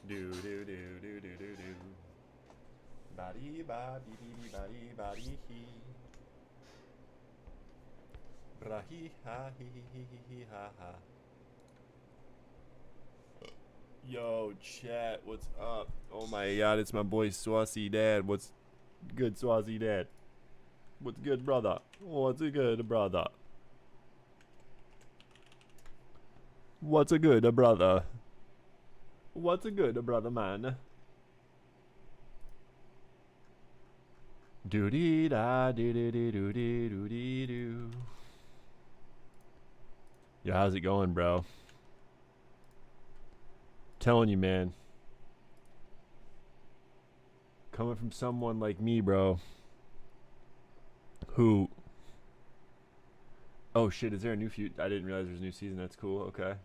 Do do do do do do do. Body body body body he. Brahi ha he he ha ha. Yo, chat, what's up? Oh my god, it's my boy Swazi Dad. What's good, Swazi Dad? What's good, brother? What's a good brother? What's a good brother? What's a good brother, man? Do dee da do do do do do do do. Yo, how's it going, bro? Telling you, man. Coming from someone like me, bro. Who? Oh shit! Is there a new feud? I didn't realize there's a new season. That's cool. Okay.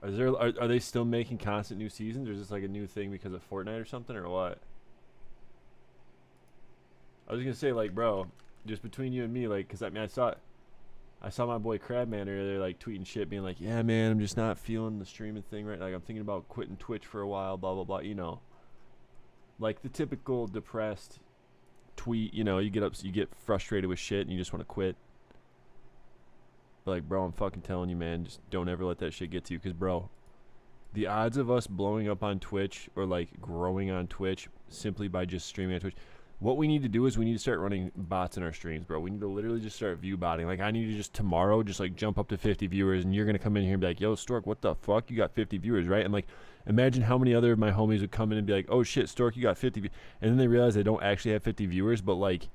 Are they still making constant new seasons, or is this like a new thing because of Fortnite or something, or what? I was gonna say, like, bro, just between you and me, like, cause I mean, I saw my boy Crabman earlier, like, tweeting shit, being like, yeah, man, I'm just not feeling the streaming thing right. Like, I'm thinking about quitting Twitch for a while, blah blah blah. You know, like the typical depressed tweet. You know, you get frustrated with shit, and you just want to quit. But like, bro, I'm fucking telling you, man, just don't ever let that shit get to you, cause bro, the odds of us blowing up on Twitch or like growing on Twitch simply by just streaming on Twitch. What we need to do is we need to start running bots in our streams, bro. We need to literally just start view botting. Like, I need to just tomorrow just like jump up to 50 viewers, and you're gonna come in here and be like, yo, Stork, what the fuck? You got 50 viewers, right? And like, imagine how many other of my homies would come in and be like, oh shit, Stork, you got 50 and then they realize they don't actually have 50 viewers, but like,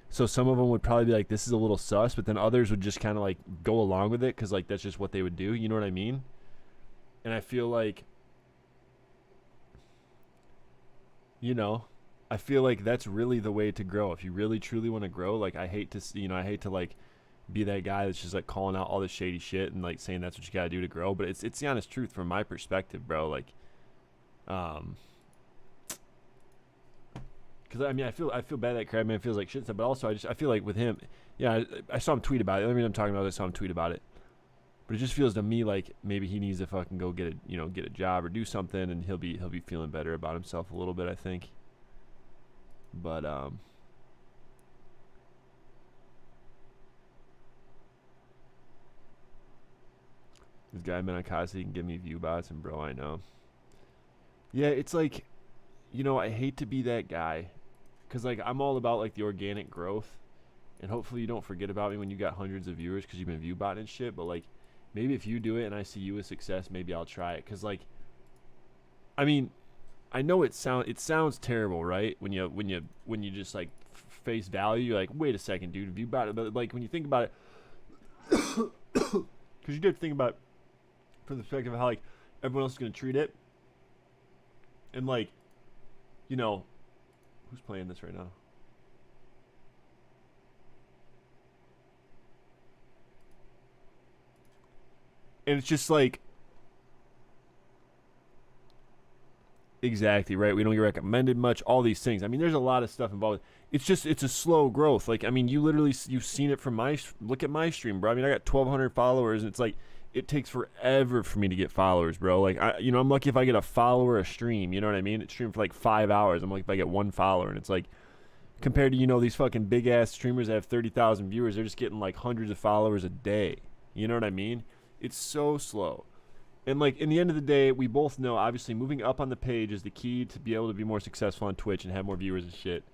so some of them would probably be like, this is a little sus, but then others would just kind of like go along with it because like that's just what they would do. You know what I mean? And I feel like, you know, I feel like that's really the way to grow. If you really truly want to grow, like, I hate to like be that guy that's just like calling out all this shady shit and like saying that's what you gotta do to grow. But it's the honest truth from my perspective, bro. Like, because I mean, I feel bad that Crabman feels like shit stuff, but also I feel like with him, yeah, I saw him tweet about it. The only reason I'm talking about it, I saw him tweet about it. But it just feels to me like maybe he needs to fucking go get a job or do something, and he'll be feeling better about himself a little bit, I think. But this guy been on Kasi can give me view bots, and bro, I know. Yeah, it's like, you know, I hate to be that guy, cause like I'm all about like the organic growth, and hopefully you don't forget about me when you got hundreds of viewers because you've been view botting and shit. But like, maybe if you do it and I see you as success, maybe I'll try it. Cause like, I mean, I know it sounds terrible, right? When you just like face value, you're like, wait a second, dude, view bot. But like when you think about it, because you did think about it from the perspective of how like everyone else is gonna treat it, and like, you know, who's playing this right now? And it's just like, exactly, right? We don't get recommended much, all these things. I mean, there's a lot of stuff involved. It's a slow growth. Like, I mean, you've seen it from look at my stream, bro. I mean, I got 1,200 followers, and it's like, it takes forever for me to get followers, bro. Like, I'm lucky if I get a follower a stream, you know what I mean? It streamed for like 5 hours. I'm like, if I get one follower, and it's like, compared to, you know, these fucking big ass streamers that have 30,000 viewers, they're just getting like hundreds of followers a day. You know what I mean? It's so slow. And like, in the end of the day, we both know, obviously, moving up on the page is the key to be able to be more successful on Twitch and have more viewers and shit.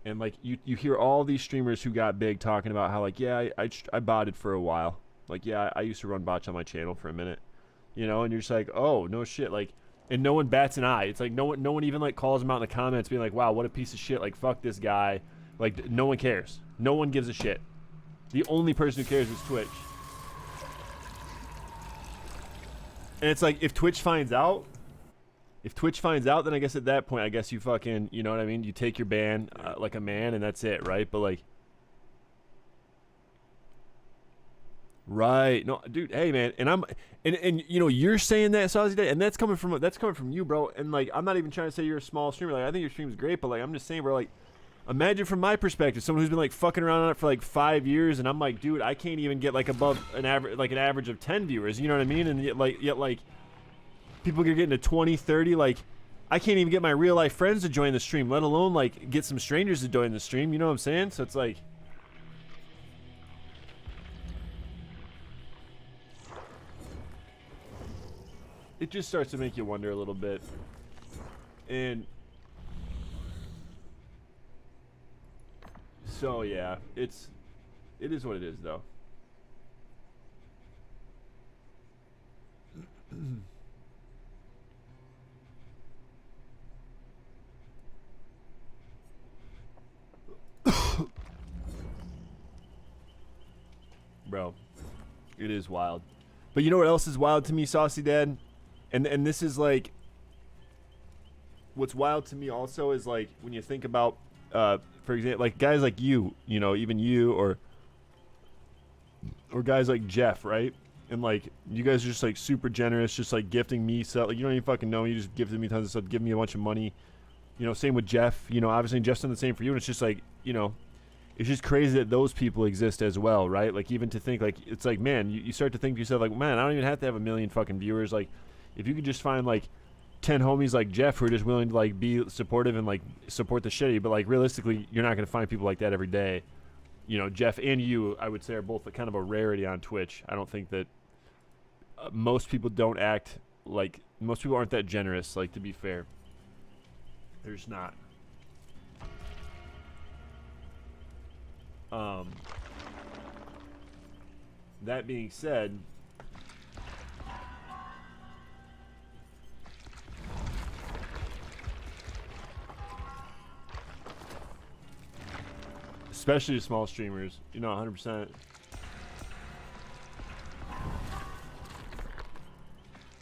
And like, you hear all these streamers who got big talking about how like, yeah, I botted for a while. Like, yeah, I used to run bots on my channel for a minute, you know. And you're just like, oh no shit, like, and no one bats an eye. It's like no one even like calls him out in the comments, being like, wow, what a piece of shit. Like, fuck this guy. Like, no one cares. No one gives a shit. The only person who cares is Twitch. And it's like, if Twitch finds out, then I guess at that point, I guess you fucking, you know what I mean? You take your ban like a man, and that's it, right? But like, right? No, dude. Hey, man. And you know, you're saying that, Saucy Day, and that's coming from you, bro. And like, I'm not even trying to say you're a small streamer. Like, I think your stream's great, but like, I'm just saying, bro. Like, imagine from my perspective, someone who's been like fucking around on it for like 5 years, and I'm like, dude, I can't even get like above an average of 10 viewers. You know what I mean? And yet like. People are getting to 20, 30, like, I can't even get my real life friends to join the stream, let alone, like, get some strangers to join the stream, you know what I'm saying? So it's like... It just starts to make you wonder a little bit. And... So, yeah, it is what it is, though. Bro, it is wild. But you know what else is wild to me, Saucy Dad? And this is like, what's wild to me also is like, when you think about, for example, like guys like you know, even you, or guys like Jeff, right? And like, you guys are just like super generous, just like gifting me stuff. Like, you don't even fucking know me, you just gifted me tons of stuff, give me a bunch of money. You know, same with Jeff. You know, obviously Jeff's done the same for you, and it's just like, you know, it's just crazy that those people exist as well, right? Like, even to think, like, it's like, man, you start to think to yourself, like, man, I don't even have to have 1 million fucking viewers. Like, if you could just find, like, 10 homies like Jeff who are just willing to, like, be supportive and, like, support the shitty, but, like, realistically, you're not going to find people like that every day. You know, Jeff and you, I would say, are both kind of a rarity on Twitch. I don't think that most people don't act like, most people aren't that generous, like, to be fair. They're just not. That being said, especially small streamers, you know, 100%.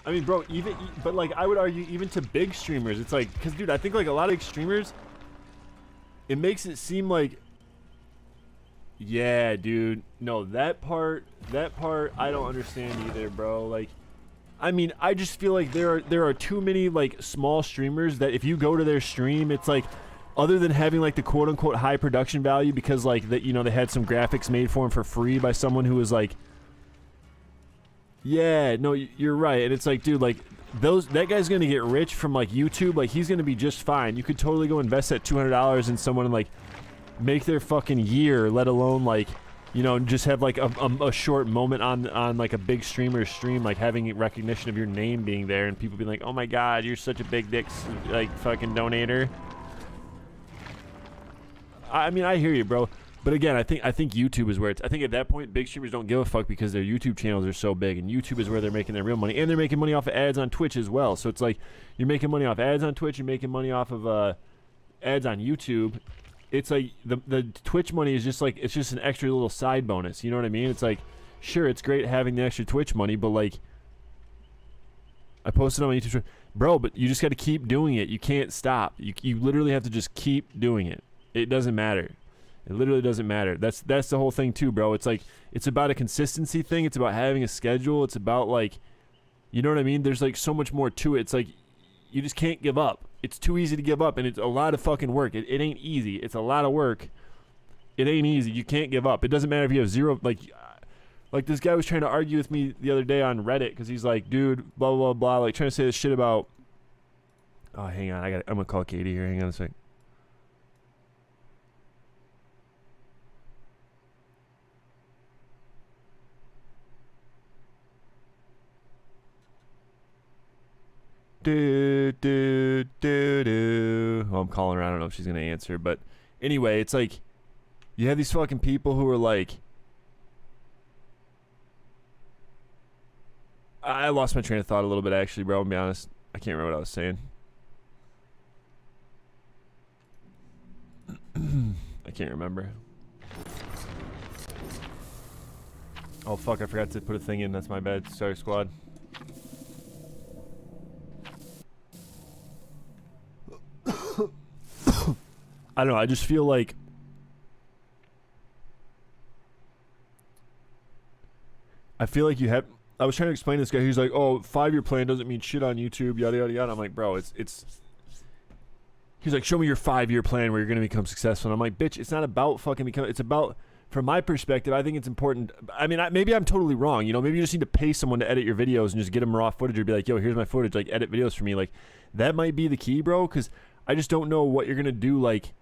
I mean, bro, but like, I would argue even to big streamers, it's like, because dude, I think like a lot of big streamers, it makes it seem like, yeah, dude, no, that part I don't understand either, bro. Like, I mean, I just feel like there are too many like small streamers that if you go to their stream, it's like, other than having like the quote unquote high production value because like that, you know, they had some graphics made for them for free by someone who was like, yeah, no, you're right. And it's like, dude, like that guy's gonna get rich from like YouTube. Like, he's gonna be just fine. You could totally go invest that $200 in someone and like make their fucking year, let alone like, you know, just have like a short moment on like a big streamer's stream, like having recognition of your name being there and people being like, oh my god, you're such a big dick like fucking donator. I mean, I hear you, bro. But again, I think YouTube is where it's. I think at that point, big streamers don't give a fuck because their YouTube channels are so big, and YouTube is where they're making their real money, and they're making money off of ads on Twitch as well. So it's like you're making money off ads on Twitch, you're making money off of ads on YouTube. It's like the Twitch money is just like, it's just an extra little side bonus. You know what I mean? It's like, sure, it's great having the extra Twitch money, but like, I posted on my YouTube, bro. But you just got to keep doing it. You can't stop. You literally have to just keep doing it. It doesn't matter. It literally doesn't matter. That's the whole thing too, bro. It's like, it's about a consistency thing. It's about having a schedule. It's about like, you know what I mean? There's like so much more to it. It's like, you just can't give up. It's too easy to give up, and it's a lot of fucking work. It ain't easy. It's a lot of work. It ain't easy. You can't give up. It doesn't matter if you have zero, like this guy was trying to argue with me the other day on Reddit because he's like, dude, blah, blah, blah, like trying to say this shit about, oh, hang on. I'm going to call Katie here. Hang on a sec. Oh, I'm calling her. I don't know if she's gonna answer, but anyway, it's like you have these fucking people who are like, I lost my train of thought a little bit actually, bro. I'll be honest, I can't remember what I was saying. I can't remember. Oh fuck, I forgot to put a thing in. That's my bad. Sorry, squad. I don't know. I just feel like you have. I was trying to explain to this guy. He's like, "Oh, 5-year plan doesn't mean shit on YouTube." Yada yada yada. I'm like, bro, it's. He's like, show me your 5-year plan where you're gonna become successful. And I'm like, bitch, it's not about fucking becoming. It's about, from my perspective, I think it's important. I mean, maybe I'm totally wrong. You know, maybe you just need to pay someone to edit your videos and just get them raw footage or be like, yo, here's my footage. Like, edit videos for me. Like, that might be the key, bro. Because I just don't know what you're gonna do. Like,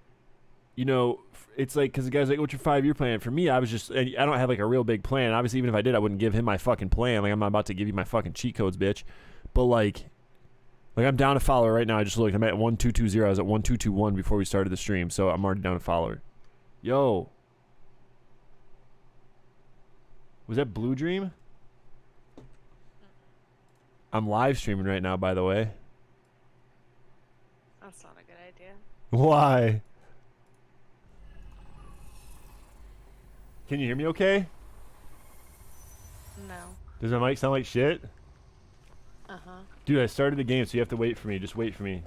you know, it's like, because the guy's like, what's your 5-year plan? For me, I was just, I don't have like a real big plan. Obviously, even if I did, I wouldn't give him my fucking plan. Like, I'm not about to give you my fucking cheat codes, bitch. But like I'm down to follow right now. I just looked. I'm at 1220. I was at 1221 before we started the stream, so I'm already down to follower. Yo. Was that Bluedream? I'm live streaming right now, by the way. That's not a good idea. Why? Can you hear me okay? No. Does my mic sound like shit? Uh-huh. Dude, I started the game, so you have to wait for me. Just wait for me.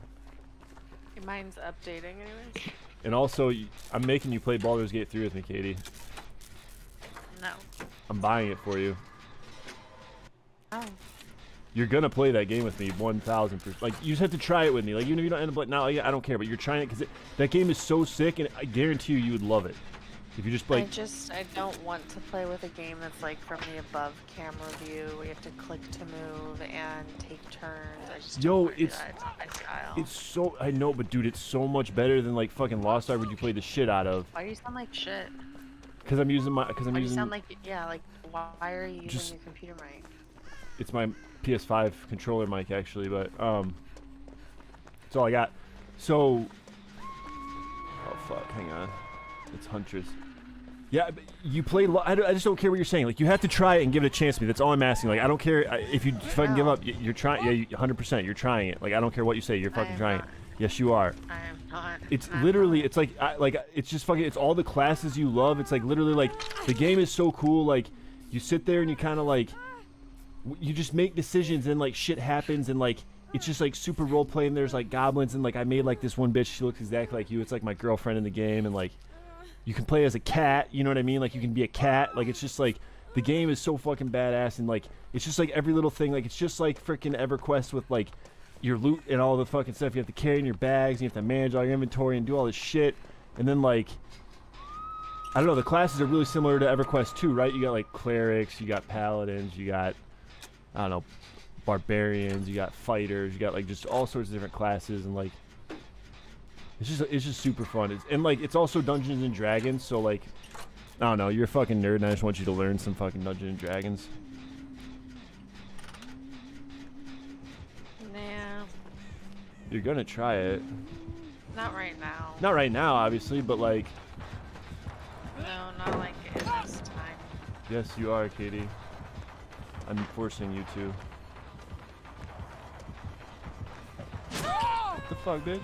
Your mind's updating anyways? And also, I'm making you play Baldur's Gate 3 with me, Katie. No. I'm buying it for you. Oh. You're gonna play that game with me 1,000%. Like, you just have to try it with me. Like, even if you don't end up like, now, I don't care, but you're trying it because that game is so sick, and I guarantee you would love it. If you just like, I don't want to play with a game that's like from the above camera view where you have to click to move and take turns. I just don't want to do that. It's not my style. It's so, I know, but dude, it's so much better than like fucking Lost Ark, which you played the shit out of. Why do you sound like shit? Because I'm using my, Why do you sound like, yeah, like why are you using your computer mic? It's my PS5 controller mic actually, but that's all I got. So, oh fuck, hang on. It's Huntress. Yeah, you play. I just don't care what you're saying. Like, you have to try it and give it a chance to me. That's all I'm asking. Like, I don't care if you fucking give up. You're trying. Yeah, 100%. You're trying it. Like, I don't care what you say. You're fucking trying it. Yes, you are. I am not. It's literally. It's like it's just fucking. It's all the classes you love. It's like literally like the game is so cool. Like, you sit there and you kind of like, you just make decisions and like shit happens and like. It's just like super role playing. There's like goblins and like I made like this one bitch. She looks exactly like you. It's like my girlfriend in the game and like. You can play as a cat, you know what I mean? Like, you can be a cat. Like, it's just, like, the game is so fucking badass. And, like, it's just, like, every little thing. Like, it's just, like, freaking EverQuest with, like, your loot and all the fucking stuff you have to carry in your bags. And you have to manage all your inventory and do all this shit. And then, like, I don't know. The classes are really similar to EverQuest, too, right? You got, like, clerics. You got paladins. You got, I don't know, barbarians. You got fighters. You got, like, just all sorts of different classes. And, like, it's just super fun. And like it's also Dungeons and Dragons, so like I don't know, you're a fucking nerd and I just want you to learn some fucking Dungeons and Dragons. Nah. You're gonna try it. Not right now. Not right now, obviously, but like no, not like in this time. Yes, you are, Katie. I'm forcing you to. What the fuck, bitch?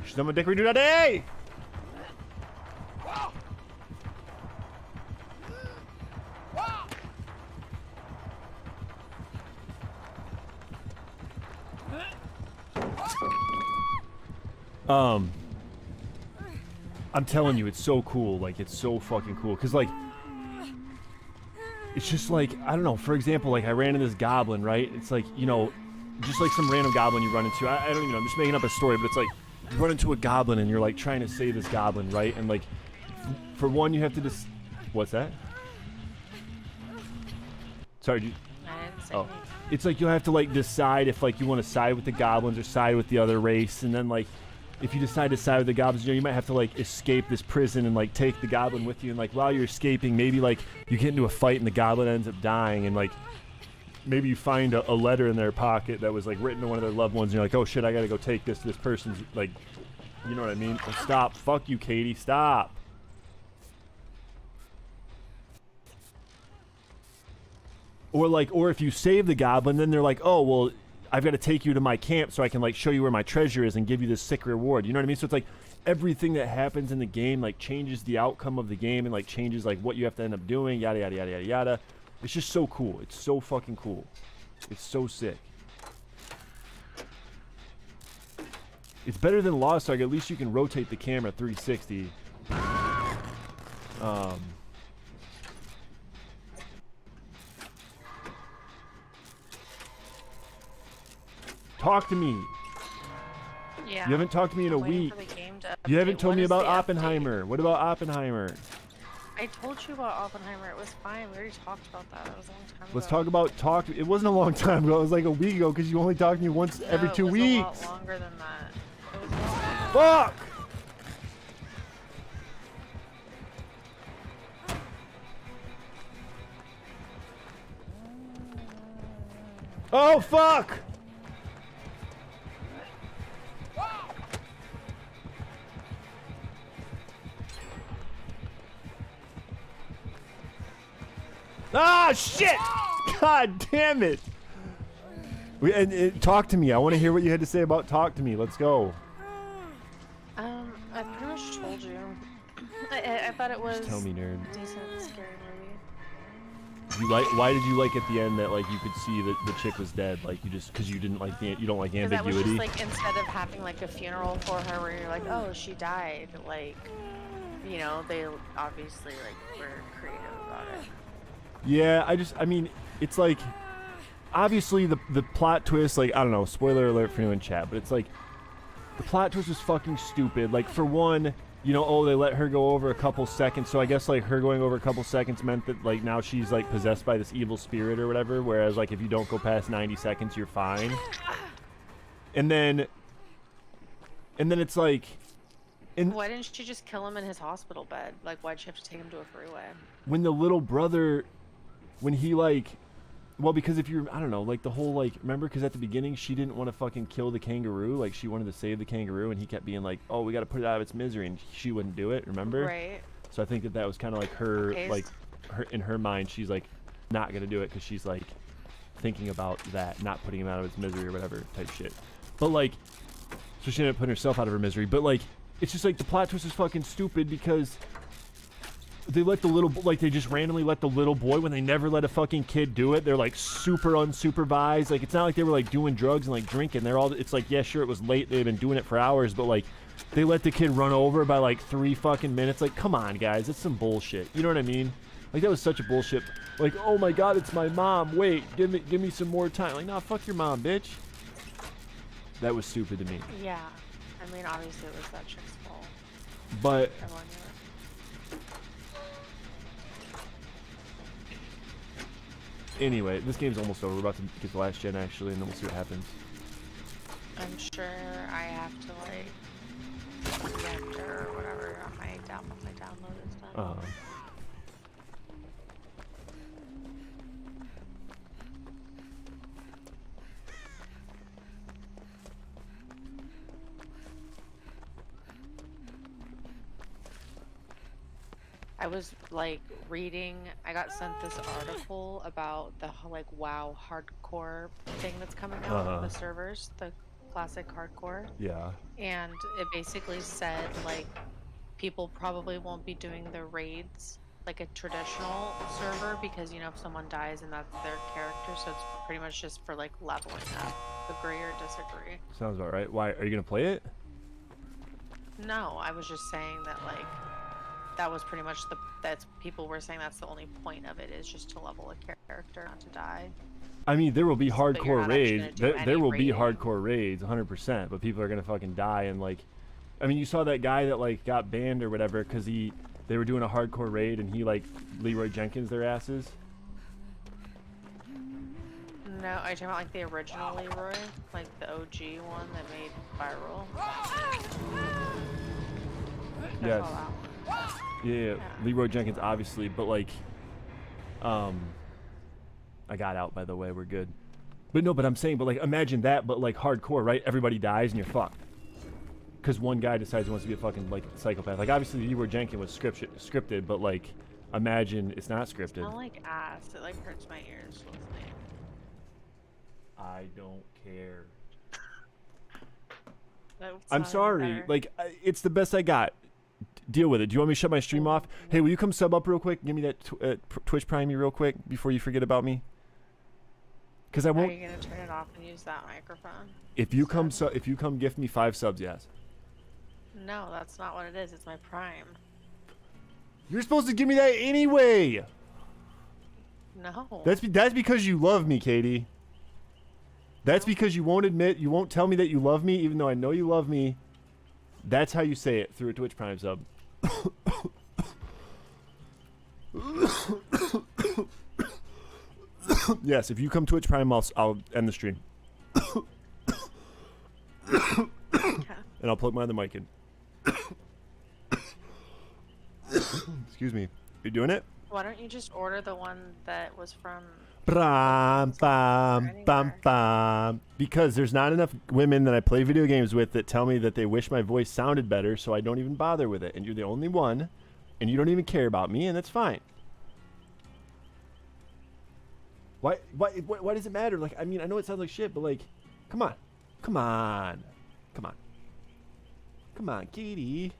She's on my dick, we do that day! I'm telling you, it's so cool. Like, it's so fucking cool. Cause like, it's just like, I don't know. For example, like I ran into this goblin, right? It's like, you know, just like some random goblin you run into. I don't even know. I'm just making up a story, but it's like you run into a goblin and you're like trying to save this goblin, right? And like, for one, you have to just. What's that? Sorry. I didn't say anything. It's like you'll have to like decide if like you want to side with the goblins or side with the other race, and then like. If you decide to side with the goblins, you know, you might have to like escape this prison and like take the goblin with you, and like while you're escaping, maybe like you get into a fight and the goblin ends up dying, and like maybe you find a letter in their pocket that was like written to one of their loved ones, and you're like, oh shit, I gotta go take this to this person's, like, you know what I mean? Oh, stop, fuck you, Katie, stop. Or like, or if you save the goblin, then they're like, oh well, I've got to take you to my camp so I can like show you where my treasure is and give you this sick reward. You know what I mean? So it's like everything that happens in the game like changes the outcome of the game and like changes like what you have to end up doing, yada yada yada yada yada. It's just so cool. It's so fucking cool. It's so sick. It's better than Lost Ark. At least you can rotate the camera 360. Talk to me. Yeah. You haven't talked to me in a week. You haven't told me about Oppenheimer. What about Oppenheimer? I told you about Oppenheimer. It was fine. We already talked about that. That was a long time ago. Let's talk about talk. It wasn't a long time ago. It was like a week ago because you only talked to me once every 2 weeks. It was a lot longer than that. It was a lot. Fuck! Oh fuck! Ah, shit! God damn it! Talk to me. I want to hear what you had to say about Talk to Me. Let's go. I pretty much told you. I thought it was. Just tell me, nerd. Decent, scary movie. You like? Why did you like at the end that like you could see that the chick was dead? Like you just because you didn't like the you don't like ambiguity. That was just like instead of having like a funeral for her where you're like, oh, she died. Like, you know, they obviously like were creative about it. Yeah, I mean, it's like, obviously the plot twist, like, I don't know, spoiler alert for anyone in chat, but it's like, the plot twist was fucking stupid. Like, for one, you know, oh, they let her go over a couple seconds, so I guess, like, her going over a couple seconds meant that, like, now she's, like, possessed by this evil spirit or whatever, whereas, like, if you don't go past 90 seconds, you're fine. And then it's like... Why didn't she just kill him in his hospital bed? Like, why'd she have to take him to a freeway? When the little brother... When he, like... Well, because if you're... I don't know, like, the whole, like... Remember, because at the beginning, she didn't want to fucking kill the kangaroo. Like, she wanted to save the kangaroo, and he kept being like, oh, we got to put it out of its misery, and she wouldn't do it, remember? Right. So I think that was kind of like her, like... in her mind, she's, like, not going to do it, because she's, like, thinking about that, not putting him out of his misery or whatever type shit. But, like... So she ended up putting herself out of her misery. But, like, it's just, like, the plot twist is fucking stupid, because... They let the little, like, they just randomly let the little boy, when they never let a fucking kid do it, they're, like, super unsupervised. Like, it's not like they were, like, doing drugs and, like, drinking. They're all, it's like, yeah, sure, it was late. They've been doing it for hours, but, like, they let the kid run over by, like, 3 fucking minutes. Like, come on, guys. It's some bullshit. You know what I mean? Like, that was such a bullshit. Like, oh, my God, it's my mom. Wait, give me some more time. Like, nah, fuck your mom, bitch. That was stupid to me. Yeah. I mean, obviously, it was that chick's fault. But... Everyone knew it. Anyway, this game's almost over. We're about to get the last gen, actually, and then we'll see what happens. I'm sure I have to, like, re-enter or whatever on my download is done. I was like reading, I got sent this article about the like WoW hardcore thing that's coming out on the servers, the classic hardcore. Yeah. And it basically said like people probably won't be doing the raids like a traditional server because, you know, if someone dies and that's their character, so it's pretty much just for like leveling up. Agree or disagree? Sounds about right. Why, are you gonna play it? No, I was just saying that like that was pretty much that's people were saying that's the only point of it is just to level a character, not to die. I mean, there will be hardcore raids. There will be raiding. hardcore raids, 100%. But people are gonna fucking die and like, I mean, you saw that guy that like got banned or whatever because they were doing a hardcore raid and he like Leroy Jenkins their asses. No, are you talking about like the original Leroy, like the OG one that made viral? Yes. Yeah, Leroy Jenkins, obviously, but like, I got out, by the way, we're good. But no, but I'm saying, but like, imagine that, but like hardcore, right? Everybody dies and you're fucked. Because one guy decides he wants to be a fucking, like, psychopath. Like, obviously, Leroy Jenkins was scripted, but like, imagine it's not scripted. I like ass. It like hurts my ears listening. I don't care. That's I'm not any sorry. better. Like, it's the best I got. Deal with it. Do you want me to shut my stream off? Hey, will you come sub up real quick? Give me that Twitch Prime me real quick before you forget about me. Because I Are won't. you gonna turn it off and use that microphone? If you come gift me 5 subs, yes. No, that's not what it is. It's my Prime. You're supposed to give me that anyway. No. That's because you love me, Katie. That's because you won't tell me that you love me, even though I know you love me. That's how you say it through a Twitch Prime sub. Yes, if you come Twitch Prime, I'll end the stream. And I'll plug my other mic in. Excuse me. You doing it? Why don't you just order the one that was from... Bam, bam, bam, bam. Because there's not enough women that I play video games with that tell me that they wish my voice sounded better, so I don't even bother with it. And you're the only one, and you don't even care about me, and that's fine. Why does it matter? Like, I mean, I know it sounds like shit, but like, come on. Come on. Come on. Come on, Katie.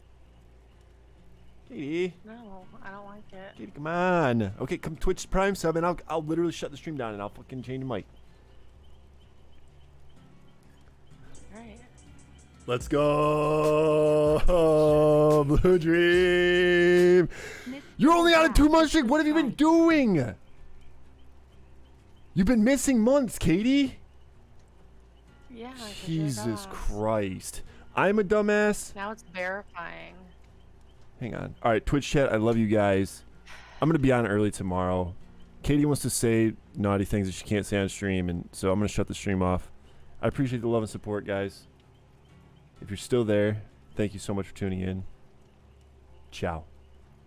Katie. No, I don't like it. Katie, come on. Okay, come Twitch Prime sub, and I'll literally shut the stream down, and I'll fucking change the mic. Alright. Let's go, Blue Dream. You're only on a 2-month streak. What have you been doing? You've been missing months, Katie. Yeah. 'cause Jesus you're dumb. Christ. I'm a dumbass. Now it's verifying. Hang on. All right, Twitch chat, I love you guys. I'm going to be on early tomorrow. Katie wants to say naughty things that she can't say on stream, and so I'm going to shut the stream off. I appreciate the love and support, guys. If you're still there, thank you so much for tuning in. Ciao.